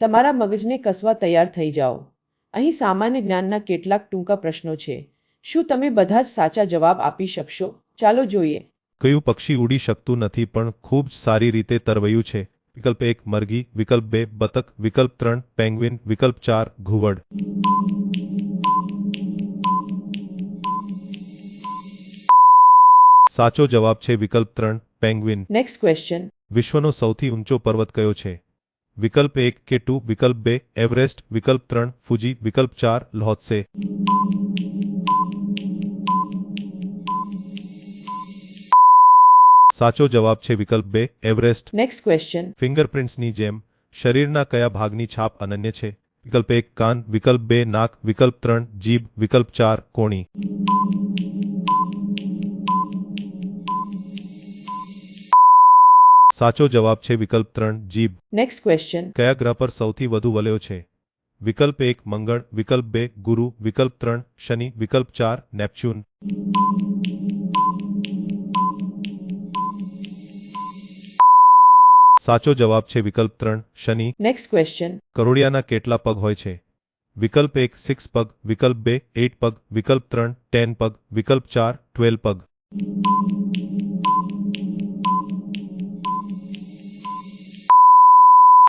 તમારા મગજને કસવા તૈયાર થઈ જાઓ. અહીં સામાન્ય જ્ઞાનના કેટલાક ટૂંકા પ્રશ્નો છે. શું તમે બધા જ સાચા જવાબ આપી શકશો? ચાલો જોઈએ. કયું પક્ષી ઉડી શકતું નથી પણ ખૂબ જ સારી રીતે તરવૈયું છે? વિકલ્પ 1 મરઘી, વિકલ્પ 2 બતક, વિકલ્પ 3 પેંગ્વિન, વિકલ્પ 4 ઘુવડ. સાચો જવાબ છે વિકલ્પ 3 પેંગ્વિન. Next question. વિશ્વનો સૌથી ઊંચો પર્વત કયો છે? વિકલ્પ 1 K2, વિકલ્પ 2 એવરેસ્ટ, વિકલ્પ 3 ફુજી, વિકલ્પ 4 લ્હોત્સે. સાચો જવાબ છે વિકલ્પ 2 એવરેસ્ટ. Next question. ફિંગરપ્રિન્ટ્સની જેમ શરીરના કયા ભાગની છાપ અનન્ય છે? વિકલ્પ 1 કાન, વિકલ્પ 2 નાક, વિકલ્પ 3 જીભ, વિકલ્પ 4 કોણી. સાચો જવાબ છે વિકલ્પ 3 જીભ. Next question. કયા ગ્રહ પર સૌથી વધુ વલયો છે? વિકલ્પ 1 મંગળ, વિકલ્પ 2 ગુરુ, વિકલ્પ 3 શનિ, વિકલ્પ 4 નેપચ્યુન. સાચો જવાબ છે વિકલ્પ 3 શનિ. Next question. કરોળિયાના કેટલા પગ હોય છે? વિકલ્પ 1 6 પગ, વિકલ્પ 2 8 પગ, વિકલ્પ 3 10 પગ, વિકલ્પ 4 12 પગ.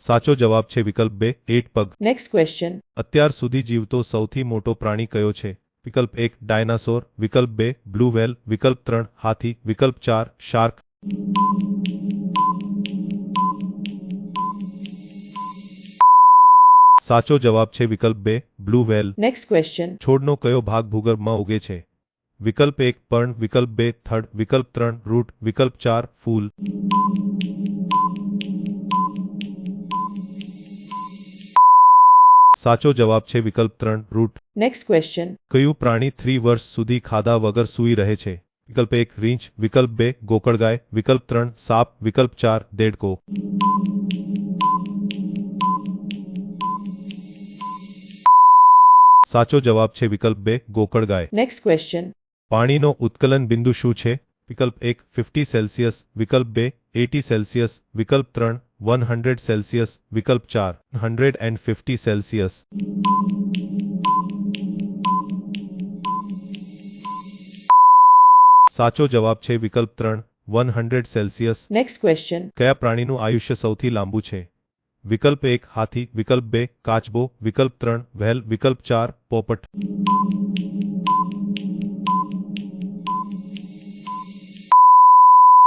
સાચો જવાબ છે વિકલ્પ 2 8 પગ. Next question. અત્યાર સુધી જીવતો સૌથી મોટો પ્રાણી કયો છે? વિકલ્પ 1 ડાયનાસોર, વિકલ્પ 2 બ્લુ વ્હેલ, વિકલ્પ 3 હાથી, વિકલ્પ 4 શાર્ક. સાચો જવાબ છે વિકલ્પ 2 બ્લુ વ્હેલ. Next question. છોડનો કયો ભાગ ભૂગર્ભમાં ઉગે છે? વિકલ્પ 1 પર્ણ, વિકલ્પ 2 થડ, વિકલ્પ 3 રૂટ, વિકલ્પ 4 ફૂલ. સાચો જવાબ છે વિકલ્પ 3 રૂટ. Next question. કયું પ્રાણી 3 વર્ષ સુધી ખાધા વગર સૂઈ રહે છે? વિકલ્પ 1 રીંછ, વિકલ્પ 2 ગોકળગાય, વિકલ્પ 3 સાપ, વિકલ્પ 4 દેડકો. સાચો જવાબ છે વિકલ્પ 2 ગોકળગાય. Next question. પાણીનો ઉત્કલન બિંદુ શું છે? વિકલ્પ 1 50 સેલ્સિયસ, વિકલ્પ 2 80 સેલ્સિયસ, વિકલ્પ 3 100 સેલ્સિયસ, વિકલ્પ 4 150 સેલ્સિયસ. સાચો જવાબ છે વિકલ્પ 3 100 સેલ્સિયસ. Next question. કયા પ્રાણીનું આયુષ્ય સૌથી લાંબુ છે? વિકલ્પ 1 હાથી, વિકલ્પ 2 કાચબો, વિકલ્પ 3 વ્હેલ, વિકલ્પ 4 પોપટ.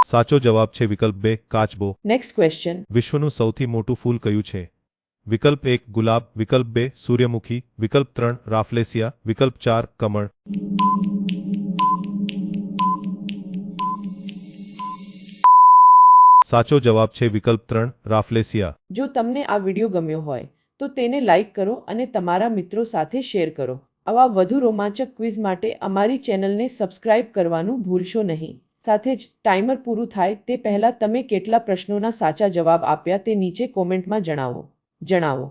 સાચો જવાબ છે વિકલ્પ 2 કાચબો. Next question. વિશ્વનું સૌથી મોટું ફૂલ કયું છે? વિકલ્પ 1 ગુલાબ, વિકલ્પ 2 સૂર્યમુખી, વિકલ્પ 3 રાફલેસિયા, વિકલ્પ 4 કમળ. સાચો જવાબ છે વિકલ્પ 3 રાફલેસિયા. જો તમને આ વિડિયો ગમ્યો હોય તો તેને લાઈક કરો અને તમારા મિત્રો સાથે શેર કરો. આવા વધુ રોમાંચક ક્વિઝ માટે અમારી ચેનલને સબસ્ક્રાઇબ કરવાનું ભૂલશો નહીં. સાથે જ ટાઈમર પૂરું થાય તે પહેલાં તમે કેટલા પ્રશ્નોના સાચા જવાબ આપ્યા તે નીચે કોમેન્ટમાં જણાવો.